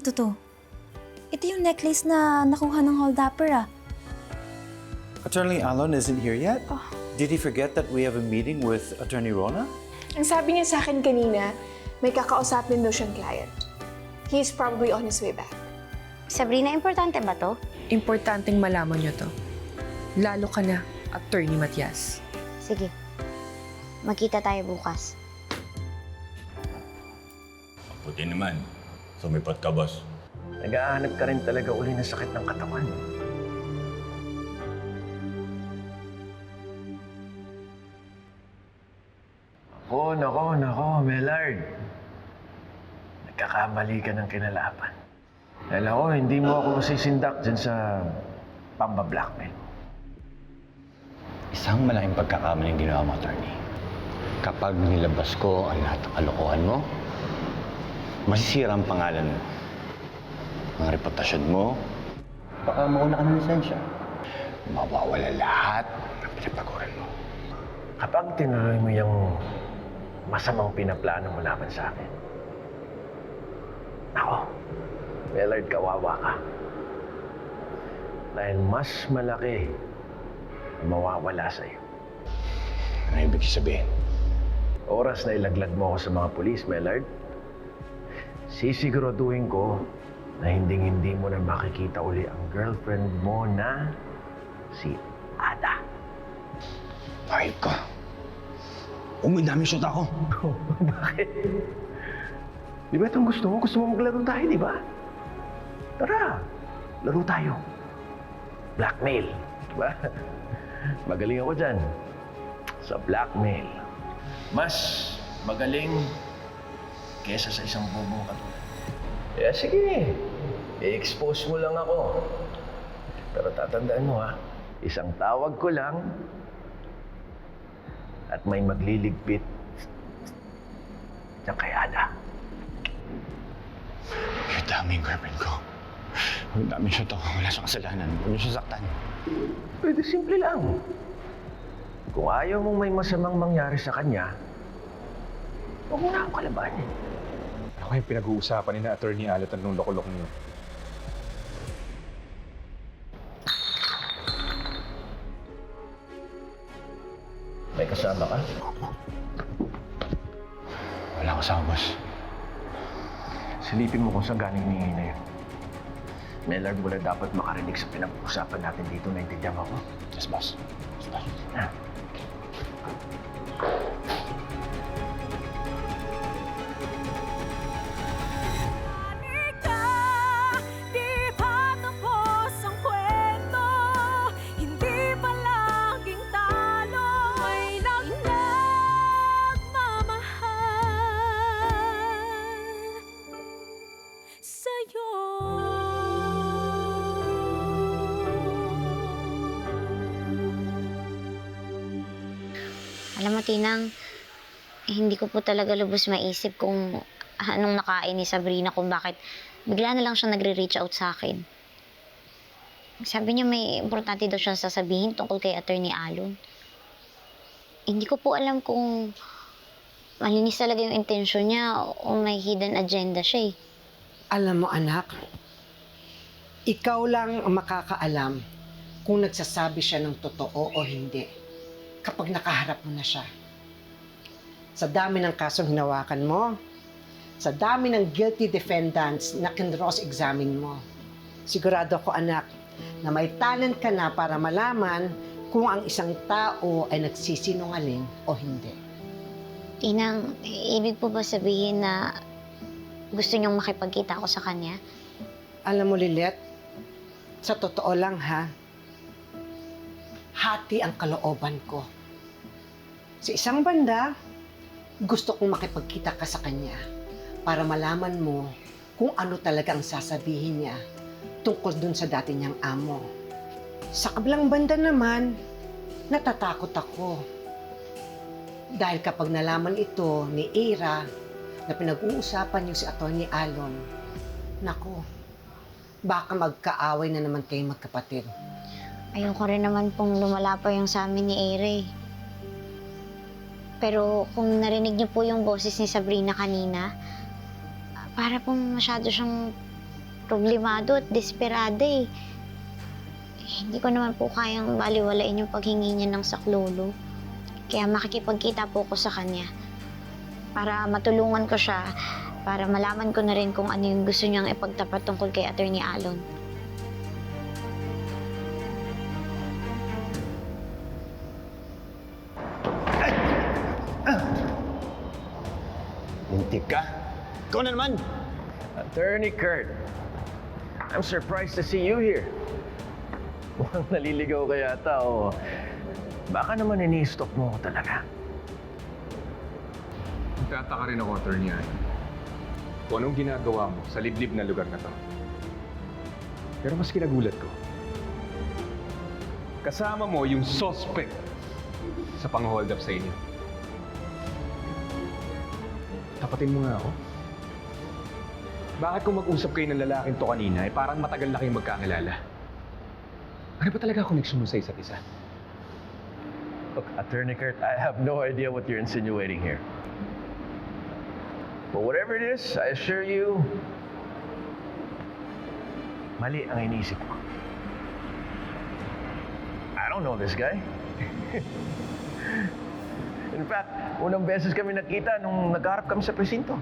nito to? Ito yung necklace na nakuha ng holdupper Attorney Alon isn't here yet? Did he forget that we have a meeting with Attorney Rona? Ang sabi niya sa akin kanina, may kakausapin daw siyang client. He's probably on his way back. Sabrina, importante ba to? Importanteng malaman niyo to. Lalo ka na, Attorney Matias. Sige. Magkita tayo bukas. Puti naman. Sumipat ka, boss. Nag-aanap ka rin talaga uli ng sakit ng katawan. Nako, Mellard. Nagkakamali ka ng kinalapan. Dahil ako, hindi mo ako masisindak dyan sa pamba-blackmail. Isang malaking pagkakamaling ginawa mo, attorney. Kapag nilabas ko ang lahat ng kalokohan mo, masisira ang pangalan mo. Ang reputasyon mo, baka mauna ka ng lisensya. Mawawala lahat ng pinapaguran mo. Kapag tinuloy mo yung masamang pinaplano mo laban sa akin, ako, Mellard, kawawa ka. Dahil mas malaki ang mawawala sa'yo. Ano ibig sabihin? Oras na ilaglag mo ako sa mga pulis, Mellard, sisiguraduhin ko na hindi mo na makikita uli ang girlfriend mo na si Ada. Ayop ka. Umidami shot ako. Bakit? Di ba itong gusto mo? Gusto mo maglaro tayo, di ba? Tara, laro tayo. Blackmail, di ba? Magaling ako dyan sa blackmail. Mas magaling kesa sa isang bubong katulad. Kaya sige, i-expose mo lang ako. Pero tatandaan mo ha, isang tawag ko lang at may magliligpit ng kay Ada. Ang daming girlfriend ko. Ang daming shot ako. Wala siyang kasalanan. Huwag niyo siya saktan. Pwede simple lang. Kung ayaw mong may masamang mangyari sa kanya, huwag mo na akong kalabanin. Ako yung pinag-uusapan ni na Attorney Alot nung loko-loko niyo. May kasama ka? Wala kasama, boss. Silipin mo kung saan galing ni na yun. Mellard, wala dapat makarinig sa pinag-uusapan natin dito. Naintindihan mo ako? Yes, boss. Yes, boss. Ha? Alam mo, Tinang, hindi ko po talaga lubos maisip kung anong nakain ni Sabrina, kung bakit bigla na lang siya nagre-reach out sa akin. Sabi niya may importante daw siyang sasabihin tungkol kay Attorney Alon. Hindi ko po alam kung malinis talaga yung intensyon niya o may hidden agenda siya eh. Alam mo, anak, ikaw lang ang makakaalam kung nagsasabi siya ng totoo o hindi kapag nakaharap mo na siya. Sa dami ng kasong hinawakan mo, sa dami ng guilty defendants na kinross-examine mo, sigurado ko, anak, na may talent ka na para malaman kung ang isang tao ay nagsisinungaling o hindi. Tinang, ibig po ba sabihin na gusto niyong makipagkita ako sa kanya? Alam mo, Lilet, sa totoo lang ha, hati ang kalooban ko. Sa isang banda, gusto kong makipagkita ka sa kanya para malaman mo kung ano talaga ang sasabihin niya tungkol dun sa dati niyang amo. Sa kabilang banda naman, natatakot ako. Dahil kapag nalaman ito ni Ira na pinag-uusapan niyo si Atty. Alon, naku, baka magkaaway na naman kayong magkapatid. Ayoko rin naman pong lumala pa yung sa amin ni Ere. Pero kung narinig niyo po yung boses ni Sabrina kanina, para pong masyado siyang problemado at desperada eh. Hindi ko naman po kayang baliwalain yung paghingi niya ng saklolo. Kaya makikipagkita po ko sa kanya. Para matulungan ko siya, para malaman ko na rin kung ano yung gusto niyang ipagtapat tungkol kay Attorney Alon. Lintik ka? Ikaw na naman! Attorney Kurt, I'm surprised to see you here. Mukhang naliligaw ka yata o baka naman ini-stalk mo ako talaga. Nagtataka rin ako, Attorney Allen, kung anong ginagawa mo sa liblib na lugar na to. Pero mas kinagulat ko, kasama mo yung suspect sa pang-hold up sa inyo. Tapatin mo nga ako. Bakit kung mag-usap kayo ng lalaking to kanina, parang matagal na kayong magkakilala? Ano ba talaga connection mo sa isa't isa? Look, Attorney Kurt, I have no idea what you're insinuating here. But whatever it is, I assure you, mali ang iniisip ko. I don't know this guy. In fact, unang beses kami nakita nung nagharap kami sa presinto.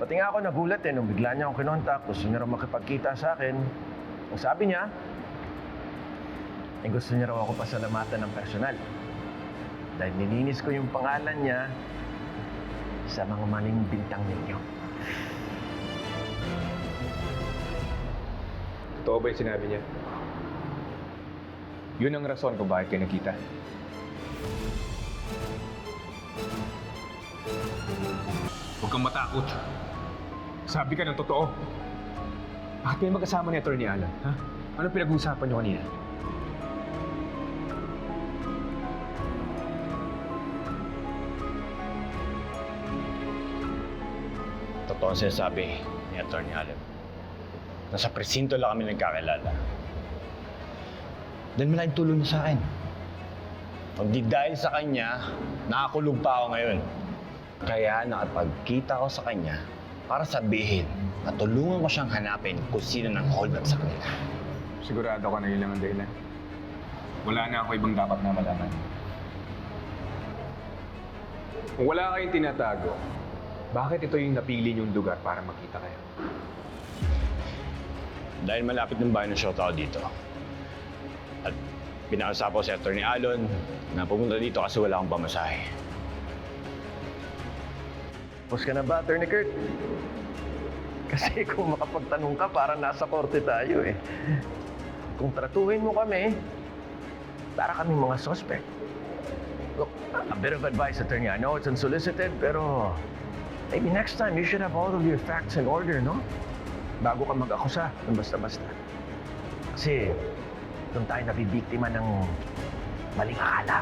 Pati nga ako nagulat nung bigla niya akong kinontak, gusto niya raw makipagkita sa akin. Ang sabi niya, gusto niya raw ako pasalamatan ng personal. Dahil nilinis ko yung pangalan niya sa mga maling bintang ninyo. Totoo ba yung sinabi niya? Yun ang rason kung bakit kayo nakita. Huwag kang matakot. Sabi ka ng totoo. Bakit kayo magkasama ni Attorney Allen, ha? Anong pinag-uusapan niyo kanina? Totoo ang sinasabi ni Attorney Allen. Nasa presinto lang kami nagkakilala. Dahil malaking tulong niya sa akin. Kung di dahil sa kanya, nakakulong pa ako ngayon. Kaya nakapagkita ko sa kanya para sabihin na tulungan ko siyang hanapin kung sino nang hold up sa kanila. Sigurado ka na yun lang ang dahilan. Wala na ako ibang dapat na malaman. Kung wala kayong tinatago, bakit ito yung napili niyong lugar para makita kayo? Dahil malapit ng bahay ng shota ko dito. At pinakausap ko si Attorney Alon na pumunta dito kasi wala akong pamasahe. Tapos ka na ba, Attorney Kurt? Kasi kung makapagtanong ka, parang nasa korte tayo eh. Kung tratuhin mo kami, para kaming mga suspect. Look, a bit of advice, Attorney. I know it's unsolicited, pero maybe next time you should have all of your facts in order, no? Bago ka mag-akusa ng basta-basta. Kasi doon tayo nabibiktima ng maling akala.